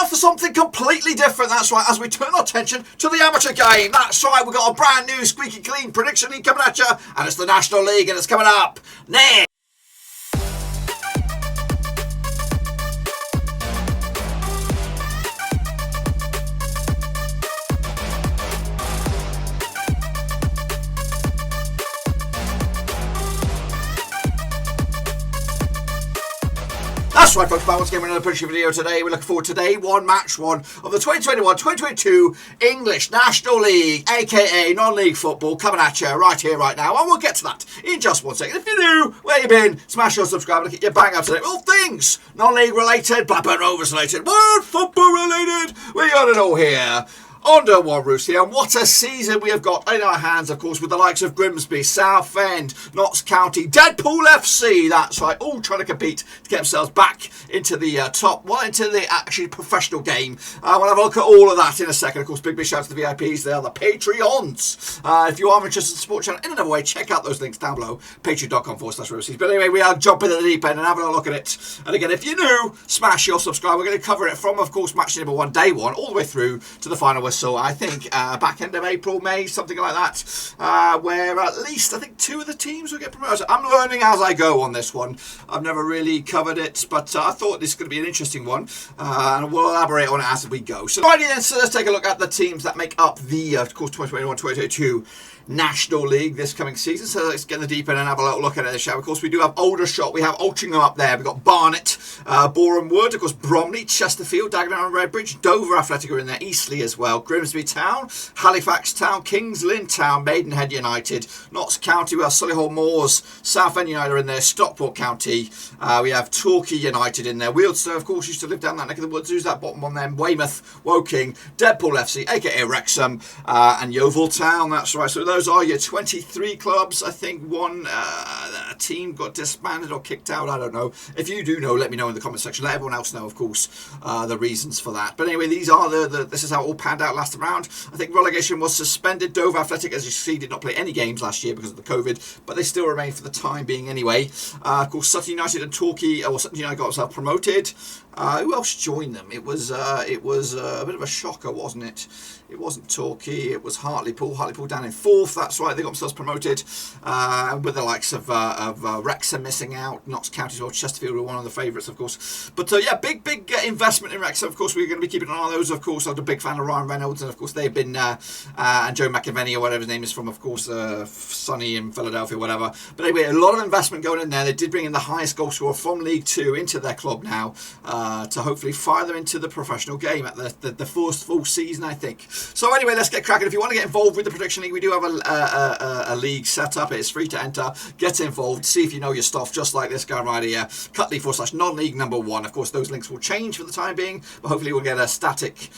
now for something completely different. That's right, as we turn our attention to the amateur game. That's right, we've got a brand new squeaky clean prediction league coming at you, and it's the National League, and it's coming up next. That's right, folks, once again, we're in another prediction video today. We're looking forward to day one, match one of the 2021-2022 English National League, aka non-league football, coming at you right here, right now. And we'll get to that in just 1 second. If you're new, where you been, smash your subscribe and get your bang up to date. All things non-league related, Blackburn Rovers related, world football related. We got it all here. Under one roof here, and what a season we have got in our hands, of course, with the likes of Grimsby, Southend, Notts County, Deadpool FC, that's right, all trying to compete to get themselves back into the into the actually professional game. We'll have a look at all of that in a second. Of course, big shout out to the VIPs, they are the Patreons. If you are interested in the support channel in another way, check out those links down below, patreon.com/Roversies. But anyway, we are jumping at the deep end and having a look at it. And again, if you're new, smash your subscribe. We're going to cover it from, of course, match number 1, day 1, all the way through to the final whistle. So I think back end of April, May, something like that, where at least I think 2 of the teams will get promoted. I'm learning as I go on this one. I've never really covered it, but I thought this was going to be an interesting one, and we'll elaborate on it as we go. So righty then, so let's take a look at the teams that make up the, of course, 2021-2022 National League this coming season. So let's get in the deep end and have a little look at it, shall we? Of course, we do have Aldershot, we have Altrincham up there, we've got Barnet, Boreham Wood, of course, Bromley, Chesterfield, Dagenham and Redbridge, Dover Athletic are in there, Eastleigh as well, Grimsby Town, Halifax Town, Lynn Town, Maidenhead United, Notts County, we have Solihull Moors, Southend United are in there, Stockport County, we have Torquay United in there, Wealdstone, of course, used to live down that neck of the woods, who's that bottom one then, Weymouth, Woking, Deadpool FC, aka Wrexham, and Yeovil Town, that's right. So those are your 23 clubs. I think one team got disbanded or kicked out. I don't know. If you do know, let me know in the comment section. Let everyone else know, of course, the reasons for that. But anyway, these are this is how it all panned out last round. I think relegation was suspended. Dover Athletic, as you see, did not play any games last year because of the COVID, but they still remain for the time being anyway. Of course, Sutton United and Torquay, Sutton United got themselves promoted. Who else joined them? It was a bit of a shocker, wasn't it? It wasn't Torquay, it was Hartlepool. Hartlepool down in 4th, that's right, they got themselves promoted. With the likes of Wrexham missing out, Notts County as well, Chesterfield were one of the favourites, of course. But yeah, big investment in Wrexham. Of course, we're going to be keeping an eye on those, of course. I'm a big fan of Ryan Reynolds, and of course, they've been, and Joe McAvenny, or whatever his name is from, of course, Sonny in Philadelphia, whatever. But anyway, a lot of investment going in there. They did bring in the highest goal scorer from League 2 into their club now, to hopefully fire them into the professional game at the first full season, I think. So anyway, let's get cracking. If you want to get involved with the Prediction League, we do have a league set up. It's free to enter. Get involved. See if you know your stuff, just like this guy right here. Cutley/non-league number 1. Of course, those links will change for the time being, but hopefully we'll get a static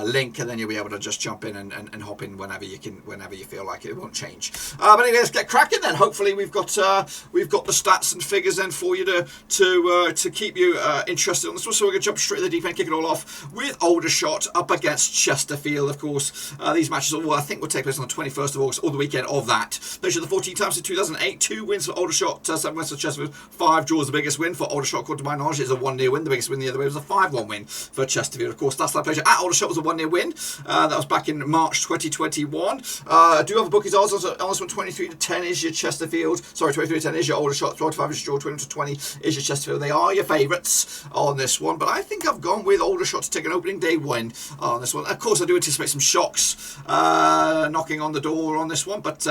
link, and then you'll be able to just jump in and hop in whenever you feel like it. It won't change. But anyway, let's get cracking then. Hopefully we've got the stats and figures then for you to keep you interested on this one. So we're going to jump straight to the deep end, kick it all off with Aldershot up against Chesterfield. Of course, these matches I think will take place on the 21st of August, or the weekend of that. Those are the 14 times in 2008. 2 wins for Aldershot, 7 wins for Chesterfield, 5 draws. The biggest win for Aldershot, according to my knowledge, is a 1-0 win. The biggest win the other way was a 5-1 win for Chesterfield. Of course, last time pleasure at Aldershot was a 1-0 win. That was back in March 2021. I do have a bookies odds on this one. 23-10 is your Chesterfield. Sorry, 23-10 is your Aldershot. 25 is your draw. 20-20 is your Chesterfield. They are your favourites on this one, but I think I've gone with Aldershot to take an opening day win on this one. Of course, I do anticipate some shocks knocking on the door on this one, but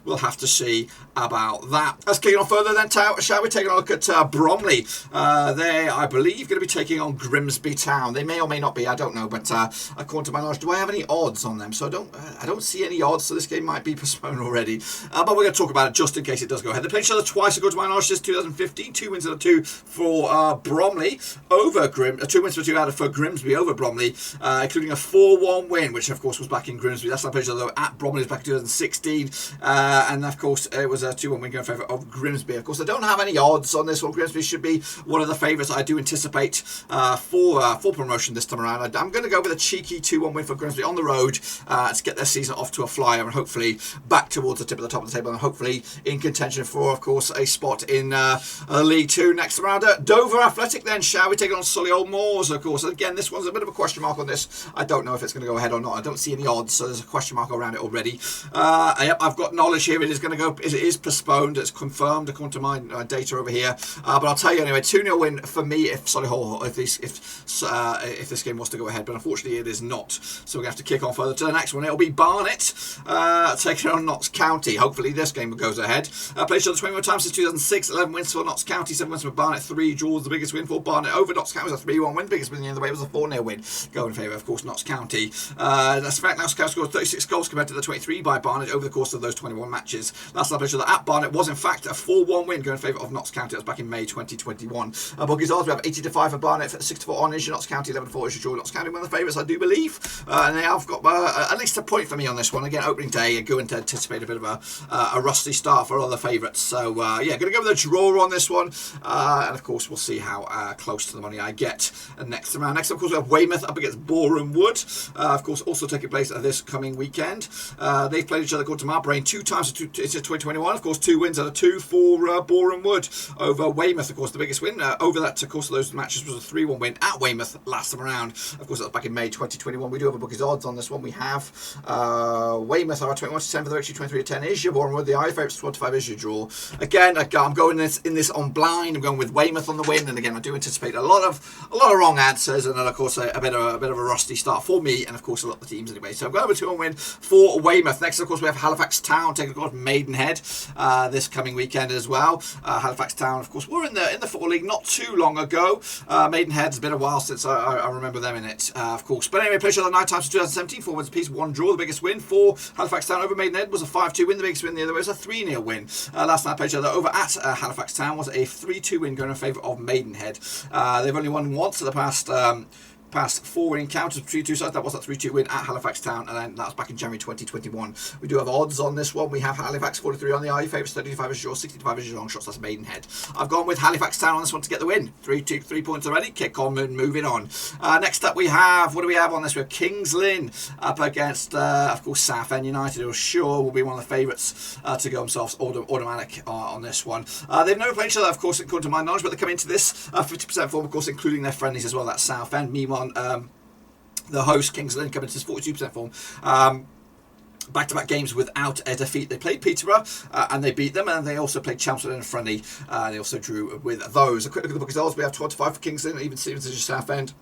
we'll have to see about that. Let's kick it on further then, shall we? Take a look at Bromley. They, I believe, going to be taking on Grimsby Town. They may or may not be, I don't know, but according to my knowledge, do I have any odds on them? So I don't see any odds, so this game might be postponed already. But we're going to talk about it just in case it does go ahead. They played each other twice, according to my knowledge, since 2015. 2 wins out of 2 for Bromley over 2 wins for Grimsby over Bromley, including a 4-1 win, which of course was back in Grimsby. That's not played each other at Bromley back in 2016, and of course it was a 2-1 win going in favour of Grimsby. Of course, I don't have any odds on this one. Grimsby should be one of the favourites I do anticipate for promotion this time around. I'm going to go with a cheeky 2-1 win for Grimsby on the road to get their season off to a flyer and hopefully back towards the tip of the top of the table and hopefully in contention for, of course, a spot in League 2 next round. Dover Athletic then, shall we? taking on Solihull Moors, of course. Again, this one's a bit of a question mark on this. I don't know if it's going to go ahead or not. I don't see any odds, so there's a question mark around it already. Yep, I've got knowledge here. It is going to go. It is postponed. It's confirmed according to my data over here. But I'll tell you anyway, 2-0 win for me if Solihull, if this game was to go ahead. But unfortunately, it is not. So we're going to have to kick on further to the next one. It'll be Barnet taking on Notts County. Hopefully, this game goes ahead. Played each other 21 times since 2006. 11 wins for Notts County, 7 wins for Barnet, 3 draws. The biggest win for Barnet over Notts County was a 3-1 win. Biggest win in the way was a 4-0 win. Going in favour, of course, Notts County. That's fact. Notts County scored 36 goals compared to the 23 by Barnet over the course of those 21 matches. Last time I played each other at Barnet was in fact a 4-1 win going in favour of Notts County. That was back in May 2021. Bookies odds, we have 80-5 for Barnet, 6-4 on Issue Notts County, 11-4 Issue draw. Notts County one of the favourites, I do believe. And they have got at least a point for me on this one. Again, opening day, going to anticipate a bit of a rusty start for other favourites. So, yeah, going to go with a draw on this one. And, of course, we'll see how close to the money I get next round. Next, of course, we have Weymouth up against Boreham Wood. Of course, also taking place this coming weekend. They've played each other, according to my brain, 2 times since 2021. Of course, 2 wins out of 2 for Boreham Wood over Weymouth. Of course, the biggest win over that, of course, of those matches was a 3-1 win at Weymouth last time around. Of course, that was back in May 2021. We do have a bookies odds on this one. We have Weymouth are 21-10 for the victory, 23-10 is your Boreham Wood. The eye favourites 25 is your draw. Again, I'm going in this on blind. I'm going with Weymouth on the win, and again, I do anticipate a lot of wrong answers, and then of course a bit of a rusty start for me, and of course a lot of the teams anyway. So I'm going with a 2-1 win for Weymouth. Next, of course, we have Halifax Town taking of course Maidenhead this coming weekend as well. Halifax Town, of course, were in the Football League not too long ago. Maidenhead's been a while since I remember them in it, of course. But anyway, played each other 9 times in 2017, 4 wins apiece, 1 draw. The biggest win for Halifax Town over Maidenhead was a 5-2 win. The biggest win the other way was a 3-0 win. Last night I played each other over at Halifax Town was a 3-2 win going in favour of Maidenhead. They've only won once in the past 4 encounters between two sides. That was that 3-2 win at Halifax Town, and then that was back in January 2021. We do have odds on this one. We have Halifax 43 on the eye favourites, 35 is your, 65 is your long shots. That's Maidenhead. I've gone with Halifax Town on this one to get the win. 3 points already. Kick on and moving on. Next up we have, what do we have on this? We have Kings Lynn up against, of course, Southend United, who sure will be one of the favourites to go themselves automatic on this one. They've never played each other, of course, according to my knowledge, but they come into this 50% form, of course, including their friendlies as well. That's Southend. Meanwhile, the host, Kings Lynn, come into this 42% form. Back-to-back games without a defeat. They played Peterborough and they beat them, and they also played Chelmsford in a friendly. They also drew with those. A quick look at the book results. We have 25 for Kings Lynn, even Stevens is Southend.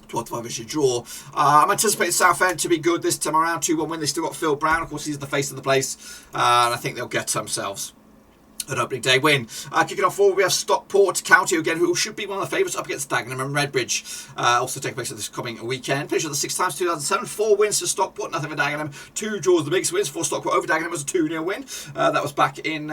12-5 is your draw. I'm anticipating Southend to be good this time around. 2-1 win. They still got Phil Brown. Of course, he's the face of the place, and I think they'll get themselves an opening day win. Kicking off forward, we have Stockport County again, who should be one of the favourites up against Dagenham and Redbridge. Also taking place this coming weekend. Played each other 6 times, 2007. 4 wins for Stockport, nothing for Dagenham. 2 draws. The biggest wins for Stockport over Dagenham was a 2-0 win. That was back in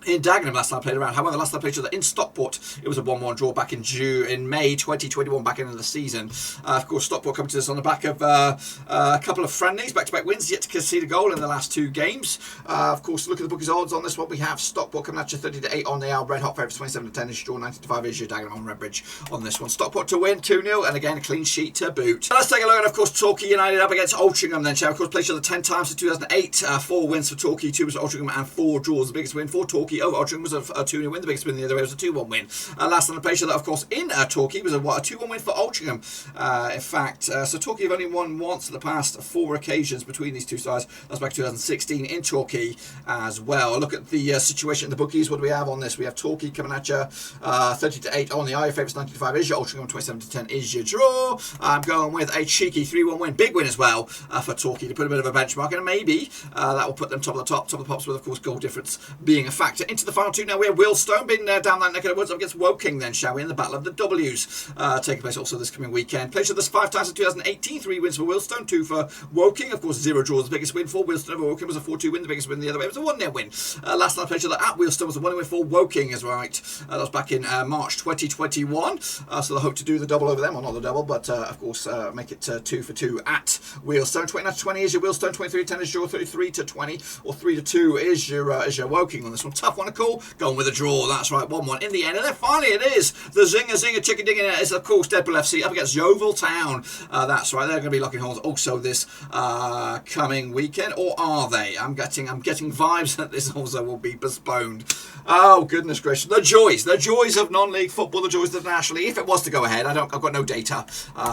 Dagenham last time I played around. However, last time I played each other in Stockport, it was a 1-1 draw back in May 2021, back into the season. Of course, Stockport coming to this on the back of a couple of friendlies, back-to-back wins, yet to concede a goal in the last 2 games. Of course, look at the bookies odds on this one. We have Stockport coming at you 30-8 on the Red Hot favourites, 27-10 is your draw, 90-5 is your Dagenham on Redbridge on this one. Stockport to win 2-0, and again a clean sheet to boot. So let's take a look at, of course, Torquay United up against Altrincham then, shall we? Of course, played each other 10 times since 2008. 4 wins for Torquay, 2 wins for Altrincham, and 4 draws. The biggest win for Torquay over Altrincham was a 2-0 win. The biggest win the other way was a 2-1 win. Last time I played that, of course, in Torquay was a 2-1 win for Altrincham. In fact, so Torquay have only won once in the past 4 occasions between these two sides. That's back 2016 in Torquay as well. Look at the situation in the bookies. What do we have on this? We have Torquay coming at you 30-8 on the eye favourites, 95 is your Altrincham, 27-10 is your draw. I'm going with a cheeky 3-1 win. Big win as well for Torquay to put a bit of a benchmark, and maybe that will put them top of the pops with, of course, goal difference being a factor. Into the final 2 now. We have Wealdstone being down that neck of the woods up against Woking then, shall we, in the Battle of the W's, taking place also this coming weekend. Played each other 5 times in 2018, 3 wins for Wealdstone, 2 for Woking. Of course, 0 draws. The biggest win for Wealdstone over Woking was a 4-2 win. The biggest win the other way was a 1-0 win. Last time I played each other at Wealdstone was a 1-0 win for Woking, is right. That was back in March 2021. So they hope to do the double over them, or not the double, but of course make it 2 for 2 at Wealdstone. 29-20 is your Wealdstone, 23-10 is your, 33-20 or 3-2 is your Woking on this one. Tough yourself want to call, going with a draw. That's right, 1-1 in the end. And then finally it is the zinger chicken dinner is of course Deadpool FC up against Yeovil Town. That's right, they're going to be locking horns also this coming weekend, or are they? I'm getting vibes that this also will be postponed. Oh goodness gracious, the joys of non-league football, the joys of the National League. If it was to go ahead, I've got no data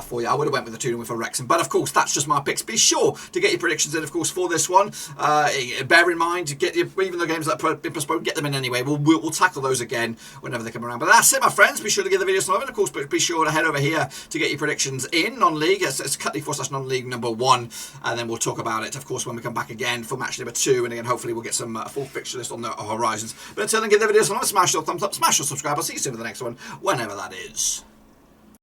for you. I would have went with the 2-0 for Wrexham, but of course that's just my picks. Be sure to get your predictions in, of course, for this one. Bear in mind, even the games that have been postponed, get them in anyway. We'll tackle those again whenever they come around. But that's it, my friends. Be sure to give the video some love, and of course, be sure to head over here to get your predictions in non-league. It's cut.ly/non-league number 1, and then we'll talk about it, of course, when we come back again for match number 2, and again, hopefully, we'll get some full fixture list on the horizons. But until then, give the video some love, smash your thumbs up, smash your subscribe. I'll see you soon for the next one, whenever that is.